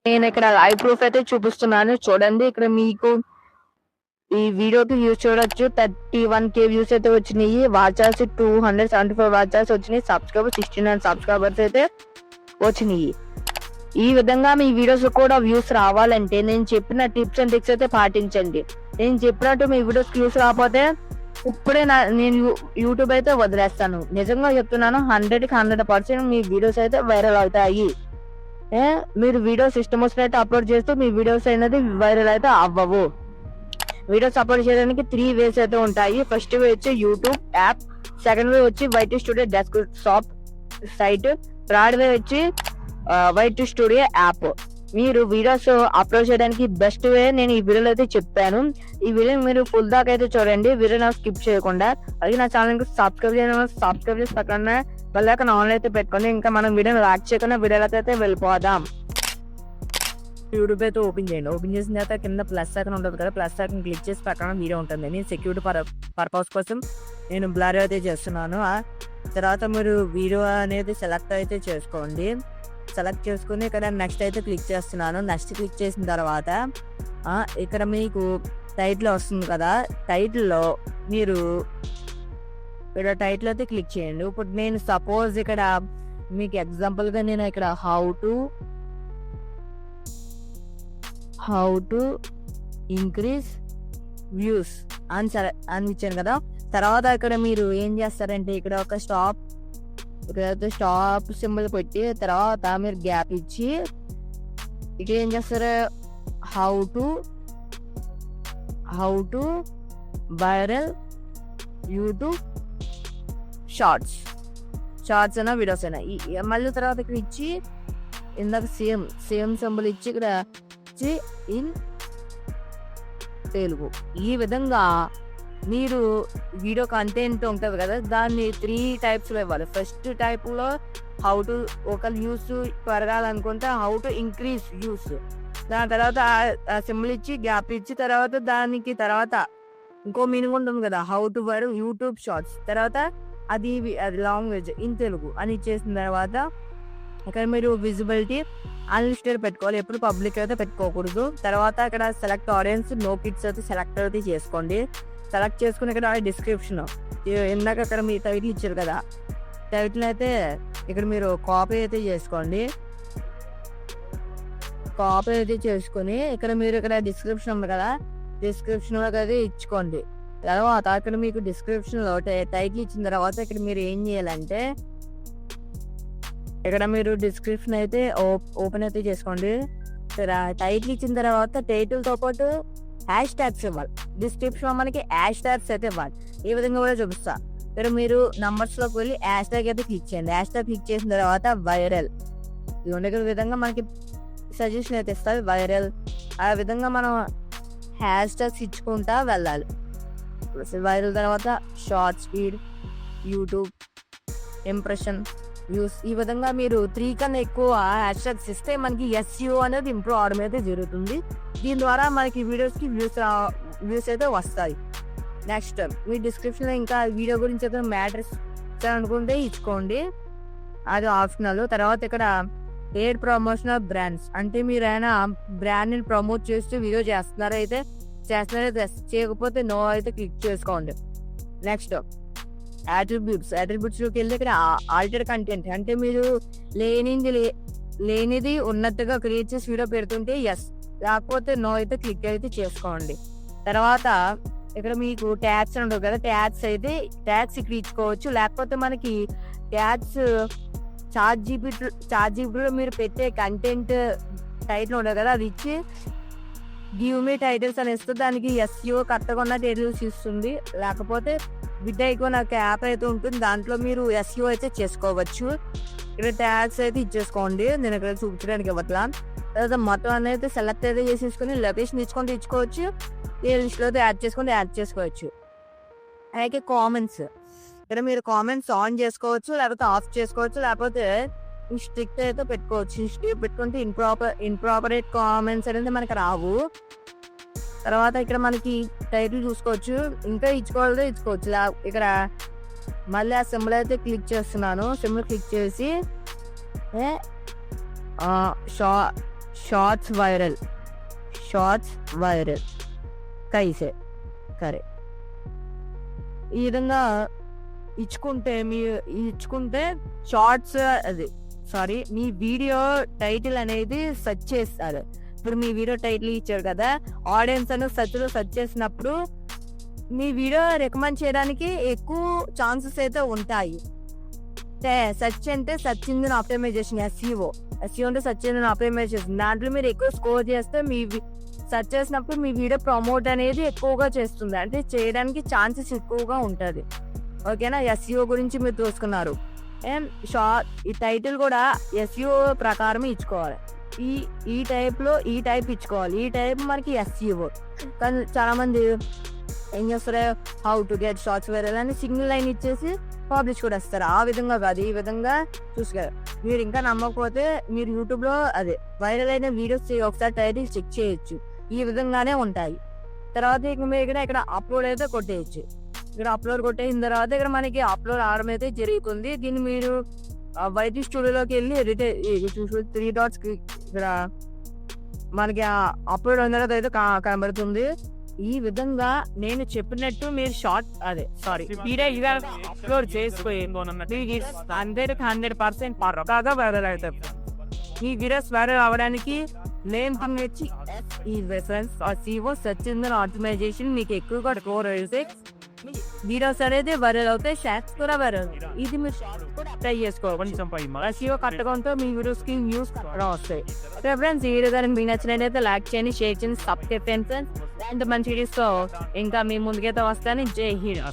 నేను ఇక్కడ live proof అయితే చూపిస్తున్నాను. చూడండి, ఇక్కడ మీకు ఈ వీడియోకి వ్యూస్ చూడొచ్చు. 31K వ్యూస్ అయితే వచ్చినాయి. వాచ్ అవర్స్ 274 వాచ్ అవర్స్ వచ్చినాయి. సబ్స్క్రైబర్స్ 69 సబ్స్క్రైబర్స్ అయితే వచ్చినాయి. ఈ విధంగా మీ వీడియోస్ కూడా వ్యూస్ రావాలంటే నేను చెప్పిన టిప్స్ అండ్ ట్రిక్స్ అయితే పాటించండి. నేను చెప్పినట్టు మీ వీడియోస్ వ్యూస్ రాకపోతే ఇప్పుడే నేను యూట్యూబ్ అయితే వదిలేస్తాను. నిజంగా చెప్తున్నాను, 100కి 100% మీ వీడియోస్ అయితే వైరల్ అవుతాయి. మీరు వీడియోస్ ఇష్టం వచ్చినట్టు అప్లోడ్ చేస్తూ మీ వీడియోస్ అనేది వైరల్ అయితే అవ్వవు. వీడియోస్ అప్లోడ్ చేయడానికి 3 వేస్ అయితే ఉంటాయి. ఫస్ట్ వే వచ్చి యూట్యూబ్ యాప్, సెకండ్ వే వచ్చి white studio desktop site, third way వచ్చి వైట్ స్టూడియో యాప్. మీరు వీడియోస్ అప్లోడ్ చేయడానికి బెస్ట్ వే నేను ఈ వీడియోలో అయితే చెప్పాను. ఈ వీడియో మీరు ఫుల్ దాకా అయితే చూడండి, వీడియో స్కిప్ చేయకుండా. అలాగే నా ఛానల్కి సబ్స్క్రైబ్ చేసి పక్కన బెల్ ఐకాన్ ఆన్ అయితే పెట్టుకోండి. ఇంకా మనం వీడియోని లాక్ చేయకుండా వీడియోలోకి అయితే వెళ్ళిపోదాం. యూట్యూబ్ అయితే ఓపెన్ చేయండి. ఓపెన్ చేసిన తర్వాత కింద ప్లస్ ఐకాన్ ఉంటుంది కదా, ప్లస్ ఐకాన్ క్లిక్ చేసి పక్కన వీడియో ఉంటుంది. నేను సెక్యూరిటీ పర్పస్ కోసం నేను బ్లర్ అయితే చేస్తున్నాను. తర్వాత మీరు వీడియో అనేది సెలెక్ట్ అయితే చేసుకోండి. సెలెక్ట్ చేసుకుని ఇక్కడ నెక్స్ట్ అయితే క్లిక్ చేస్తున్నాను. నెక్స్ట్ క్లిక్ చేసిన తర్వాత ఇక్కడ మీకు టైటిల్ వస్తుంది కదా, టైటిల్లో మీరు ఇక్కడ టైటిల్ అయితే క్లిక్ చేయండి. ఇప్పుడు నేను సపోజ్ ఇక్కడ మీకు ఎగ్జాంపుల్గా నేను ఇక్కడ హౌ టు ఇంక్రీజ్ వ్యూస్ అని ఇచ్చాను కదా. తర్వాత ఇక్కడ మీరు ఏం చేస్తారంటే ఇక్కడ ఒక స్టాప్ సింబల్ పెట్టి తర్వాత మీరు గ్యాప్ ఇచ్చి ఇక్కడ ఏం చేస్తారు, how to viral YouTube shorts అయినా వీడియోస్ అయినా మళ్ళీ తర్వాత ఇక్కడ ఇచ్చి ఇందాక సేమ్ సింబల్ ఇచ్చి ఇక్కడ ఇన్ తెలుగు. ఈ విధంగా మీరు వీడియో కంటెంట్ ఉంటుంది కదా, దాన్ని 3 టైప్స్లో ఇవ్వాలి. ఫస్ట్ టైప్లో హౌ టు ఒకళ్ళు వ్యూస్ పెరగాలనుకుంటే హౌ టు ఇంక్రీజ్ వ్యూస్, దాని తర్వాత సింబల్ ఇచ్చి గ్యాప్ ఇచ్చి తర్వాత దానికి తర్వాత ఇంకో మీనింగ్ ఉంటుంది కదా, how to viral YouTube shorts, తర్వాత అది లాంగ్వేజ్ ఇన్ తెలుగు అని ఇచ్చేసిన తర్వాత ఇక్కడ మీరు విజిబిలిటీ అన్లిస్టెడ్ పెట్టుకోవాలి. ఎప్పుడు పబ్లిక్ అయితే పెట్టుకోకూడదు. తర్వాత ఇక్కడ సెలెక్ట్ ఆడియన్స్, నో కిడ్స్ అయితే సెలెక్ట్ అయితే చేసుకోండి. సెలెక్ట్ చేసుకుని ఇక్కడ డిస్క్రిప్షన్ ఇందాక అక్కడ మీ టైటిల్ ఇచ్చారు కదా, టైటిల్ అయితే ఇక్కడ మీరు కాపీ అయితే చేసుకోండి. కాపీ అయితే చేసుకుని ఇక్కడ మీరు ఇక్కడ డిస్క్రిప్షన్ ఉంది కదా, డిస్క్రిప్షన్లో అయితే ఇచ్చుకోండి. తర్వాత ఇక్కడ మీకు డిస్క్రిప్షన్లో టైటిల్ ఇచ్చిన తర్వాత ఇక్కడ మీరు ఏం చేయాలంటే ఇక్కడ మీరు డిస్క్రిప్షన్ అయితే ఓపెన్ అయితే చేసుకోండి. టైటిల్ ఇచ్చిన తర్వాత టైటిల్తో పాటు హ్యాష్ ట్యాగ్స్ ఇవ్వాలి. డిస్క్రిప్షన్ మనకి హ్యాష్ ట్యాగ్స్ అయితే ఇవ్వాలి. ఈ విధంగా కూడా చూపిస్తా. ఇక్కడ మీరు నంబర్స్లోకి వెళ్ళి హ్యాష్ ట్యాగ్ అయితే క్లిక్ చేయండి. హ్యాష్ ట్యాగ్ క్లిక్ చేసిన తర్వాత వైరల్ ఈ ఉండే విధంగా మనకి సజెషన్ అయితే ఇస్తుంది, వైరల్. ఆ విధంగా మనం హ్యాష్ ట్యాగ్స్ ఇచ్చుకుంటా వెళ్ళాలి. వైరల్ తర్వాత short speed, YouTube impression, views. ఈ విధంగా మీరు 3 కన్నా ఎక్కువ హ్యాష్ ట్యాగ్స్ ఇస్తే మనకి SEO అనేది ఇంప్రూవ్ అవడం అయితే జరుగుతుంది. దీని ద్వారా మనకి వీడియోస్కి వ్యూస్ అయితే వస్తాయి. నెక్స్ట్ మీ డిస్క్రిప్షన్లో ఇంకా వీడియో గురించి అయితే మ్యాటర్స్ అనుకుంటే ఇచ్చుకోండి, అది ఆప్షనల్. తర్వాత ఇక్కడ ఎయిడ్ ప్రమోషన్ ఆఫ్ బ్రాండ్స్, అంటే మీరు అయినా బ్రాండ్ని ప్రమోట్ చేస్తూ వీడియో చేస్తున్నారైతే చేయకపోతే నో అయితే క్లిక్ చేసుకోండి. నెక్స్ట్ అట్రిబ్యూట్స్లోకి వెళ్ళి ఇక్కడ ఆల్టర్ కంటెంట్, అంటే మీరు లేనిది ఉన్నట్టుగా క్రియేట్ చేసి వీడియో పెడుతుంటే ఎస్, లేకపోతే నో అయితే క్లిక్ అయితే చేసుకోండి. తర్వాత ఇక్కడ మీకు ట్యాగ్స్ ఉండవు కదా, ట్యాగ్స్ ఇక్కడ ఇచ్చుకోవచ్చు. లేకపోతే మనకి ట్యాగ్స్ చాట్ జీపీటీలో మీరు పెట్టే కంటెంట్ టైటిల్ ఉండదు కదా, అది ఇచ్చి గివ్ మీ టైటిల్స్ అని ఇస్తే దానికి SEO కరెక్ట్గా ఉన్న టైటిల్స్ ఇస్తుంది. లేకపోతే విడ్డైకో నాకు యాప్ అయితే ఉంటుంది, దాంట్లో మీరు SEO అయితే చేసుకోవచ్చు. ఇక్కడ ట్యాగ్స్ అయితే ఇచ్చేసుకోండి, నేను ఇక్కడ చూపించడానికి ఇవ్వట్లా. తర్వాత మొత్తం అనేది సెలెక్ట్ అయితే చేసేసుకొని లొకేషన్ ఇచ్చుకోవచ్చు, ఏ లిస్ట్లో అయితే యాడ్ చేసుకోవచ్చు. అలాగే కామెంట్స్, ఇక్కడ మీరు కామెంట్స్ ఆన్ చేసుకోవచ్చు, లేకపోతే ఆఫ్ చేసుకోవచ్చు, లేకపోతే స్ట్రిక్ట్ అయితే పెట్టుకోవచ్చు. స్ట్రిక్ట్ పెట్టుకుంటే ఇన్ప్రాపరేట్ కామెంట్స్ అనేది మనకి రావు. తర్వాత ఇక్కడ మనకి టైటిల్ చూసుకోవచ్చు, ఇంకా ఇచ్చుకోవచ్చు. ఇక్కడ మళ్ళీ ఆ సింబల్ అయితే క్లిక్ చేస్తున్నాను. సింబల్ క్లిక్ చేసి షార్ట్స్ వైరల్ కైసే కరే ఈ విధంగా ఇచ్చుకుంటే షార్ట్స్ మీ వీడియో టైటిల్ అనేది సెర్చ్ చేస్తారు. ఇప్పుడు మీ వీడియో టైటిల్ ఇచ్చారు కదా, ఆడియన్స్ అని సెర్చ్ చేసినప్పుడు మీ వీడియో రికమెండ్ చేయడానికి ఎక్కువ ఛాన్సెస్ అయితే ఉంటాయి. సెర్చ్ అంటే సెర్చ్ ఇంజిన్ ఆప్టిమైజేషన్, ఎస్ఈఓ అంటే సెర్చ్ ఇంజిన్ ఆప్టిమైజేషన్. దాంట్లో మీరు ఎక్కువ స్కోర్ చేస్తే మీ సెర్చ్ చేసినప్పుడు మీ వీడియో ప్రమోట్ అనేది ఎక్కువగా చేస్తుంది, అంటే చేయడానికి ఛాన్సెస్ ఎక్కువగా ఉంటుంది. ఓకేనా, ఎస్ఈఓ గురించి మీరు చూసుకున్నారు. అండ్ ఈ టైటిల్ కూడా ఎస్ఈఓ ప్రకారం ఇచ్చుకోవాలి. ఈ టైప్ ఇచ్చుకోవాలి. ఈ టైప్ మనకి ఎస్ఈఓ. కానీ చాలా మంది ఏం చేస్తారు, how to get shorts viral అని సింగిల్ లైన్ ఇచ్చేసి పబ్లిష్ కూడా వస్తారు. ఆ విధంగా కాదు, ఈ విధంగా చూసుకోవాలి. మీరు ఇంకా నమ్మకపోతే మీరు యూట్యూబ్లో వైరల్ అయిన వీడియోస్ ఒకసారి టైటిల్ చెక్ చేయొచ్చు. ఈ విధంగానే ఉంటాయి. తర్వాత మీరు ఇక్కడ అప్లోడ్ అయితే కొట్టేయచ్చు. ఇక్కడ అప్లోడ్ కొట్టేసిన తర్వాత ఇక్కడ మనకి అప్లోడ్ ఆడడం అయితే జరుగుతుంది. దీన్ని మీరు వైటీ స్టూడియోలోకి వెళ్ళి 3 dots ఇక్కడ మనకి అప్లోడ్ అయిన తర్వాత అయితే కనబడుతుంది. ఈ విధంగా నేను చెప్పినట్టు మీరు అప్లోడ్ చేసుకో 100% పక్కాగా వైరల్ అవుతాయి. ఈ వీడియోస్ వైరల్ అవ్వడానికి నేను వచ్చి సెర్చ్ ఇంజిన్ ఆప్టిమైజేషన్ మీకు ఎక్కువగా స్కోర్ అయితే వీడియోస్ అనేది వైరల్ అవుతాయి, షార్ట్స్ కూడా వైరల్. ఇది మీరు ట్రై చేసుకోవాలి. SEO కరెక్ట్గా ఉంటే మీ వీడియోస్ కి వ్యూస్ కూడా వస్తాయి. ఫ్రెండ్స్, ఈ వీడియో కానీ మీకు నచ్చినట్లయితే లైక్ చేయండి, షేర్ చేయండి, సబ్స్క్రైబ్ చేయండి. మంచి వీడియోస్ ఇంకా మీ ముందుకైతే వస్తాను. జై హింద్.